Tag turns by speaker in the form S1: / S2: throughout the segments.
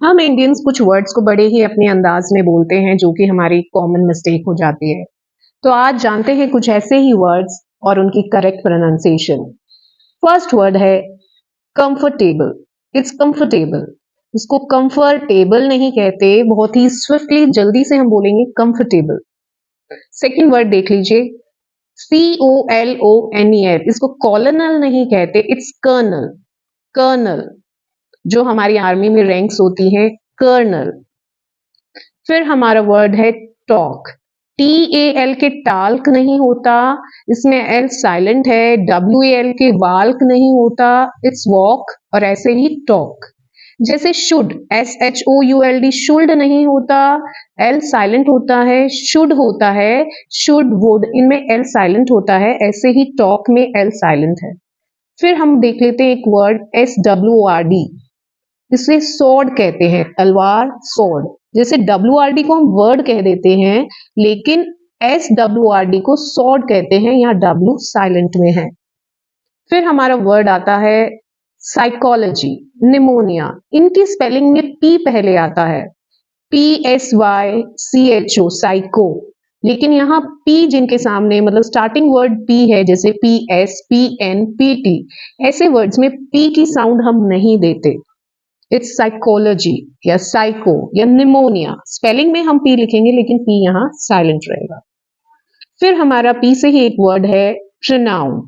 S1: हम इंडियंस कुछ वर्ड्स को बड़े ही अपने अंदाज में बोलते हैं जो कि हमारी कॉमन मिस्टेक हो जाती है। तो आज जानते हैं कुछ ऐसे ही वर्ड्स और उनकी करेक्ट प्रोनाउंसिएशन। फर्स्ट वर्ड है कंफर्टेबल। It's comfortable. इसको कंफर्टेबल नहीं कहते, बहुत ही स्विफ्टली जल्दी से हम बोलेंगे कंफर्टेबल। सेकेंड वर्ड देख लीजिए, COLONEL। इसको कॉलोनल नहीं कहते, इट्स कर्नल। कर्नल जो हमारी आर्मी में रैंक्स होती हैं, कर्नल। फिर हमारा वर्ड है टॉक। TAL के टाल्क नहीं होता, इसमें एल साइलेंट है। WAL के वाल्क नहीं होता, इट्स वॉक। और ऐसे ही टॉक। जैसे शुड, SHOULD शुल्ड नहीं होता, एल साइलेंट होता है। शुड होता है, शुड वुड, इनमें एल साइलेंट होता है। ऐसे ही टॉक में एल साइलेंट है। फिर हम देख लेते हैं एक वर्ड SWORD। इसे सॉर्ड कहते हैं, तलवार, सॉर्ड। जैसे WRD को हम वर्ड कह देते हैं, लेकिन SWRD को सॉर्ड कहते हैं, यहाँ W साइलेंट में है। फिर हमारा वर्ड आता है साइकोलॉजी, निमोनिया। इनकी स्पेलिंग में P पहले आता है, PSYCHO, साइको। लेकिन यहाँ P जिनके सामने मतलब स्टार्टिंग वर्ड P है, जैसे PS, PN, PT, ऐसे वर्ड्स में P की साउंड हम नहीं देते। इट्स साइकोलॉजी या साइको या निमोनिया। स्पेलिंग में हम पी लिखेंगे लेकिन पी यहाँ साइलेंट रहेगा। फिर हमारा पी से ही एक वर्ड है प्रोनाउन।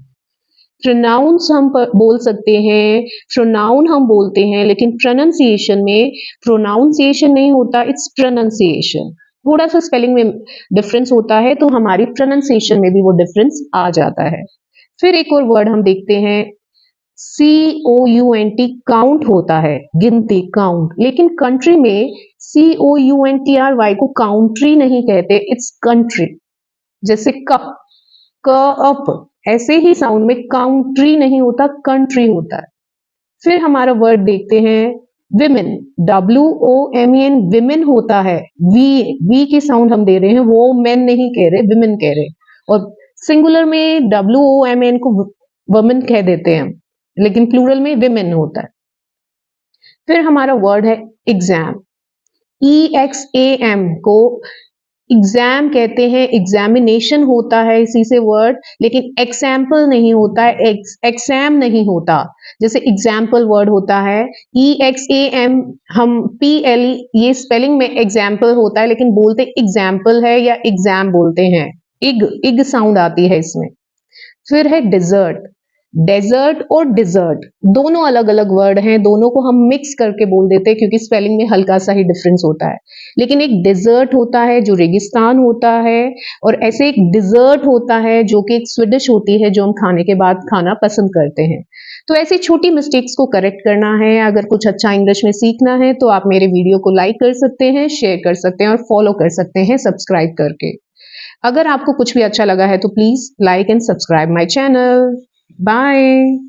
S1: प्रोनाउंस हम बोल सकते हैं, प्रोनाउन हम बोलते हैं, लेकिन प्रोनाउंसिएशन में प्रोनाउंसिएशन नहीं होता, इट्स प्रोनाउंसिएशन। थोड़ा सा स्पेलिंग में डिफरेंस होता है तो हमारी प्रोनाउंसिएशन में भी वो डिफरेंस आ जाता है। फिर एक और वर्ड हम देखते हैं COUNT, काउंट होता है, गिनती, काउंट। लेकिन कंट्री में COUNTRY को काउंट्री नहीं कहते, इट्स कंट्री। जैसे कप, कप, ऐसे ही साउंड में काउंट्री नहीं होता, कंट्री होता है। फिर हमारा वर्ड देखते हैं विमेन। WOMEN, विमेन होता है। वी की साउंड हम दे रहे हैं, वो मेन नहीं कह रहे, विमेन कह रहे। और सिंगुलर में WOMN को वुमेन कह देते हैं, लेकिन प्लूरल में विमेन होता है। फिर हमारा वर्ड है एग्जाम। EXAM को एग्जाम कहते हैं, एग्जामिनेशन होता है इसी से वर्ड, लेकिन एग्जाम्पल नहीं होता है, एग्जाम नहीं होता। जैसे एग्जाम्पल वर्ड होता है, EXAM, हम PL, ये स्पेलिंग में एग्जाम्पल होता है, लेकिन बोलते एग्जाम्पल है या एग्जाम बोलते हैं। इग साउंड आती है इसमें। फिर है डिजर्ट। डेजर्ट और डिजर्ट दोनों अलग अलग वर्ड हैं, दोनों को हम मिक्स करके बोल देते हैं क्योंकि स्पेलिंग में हल्का सा ही डिफरेंस होता है। लेकिन एक डिजर्ट होता है जो रेगिस्तान होता है, और ऐसे एक डिजर्ट होता है जो कि एक स्वीडिश होती है जो हम खाने के बाद खाना पसंद करते हैं। तो ऐसी छोटी मिस्टेक्स को करेक्ट करना है। अगर कुछ अच्छा इंग्लिश में सीखना है तो आप मेरे वीडियो को लाइक कर सकते हैं, शेयर कर सकते हैं और फॉलो कर सकते हैं सब्सक्राइब करके। अगर आपको कुछ भी अच्छा लगा है तो please like and subscribe my channel. Bye.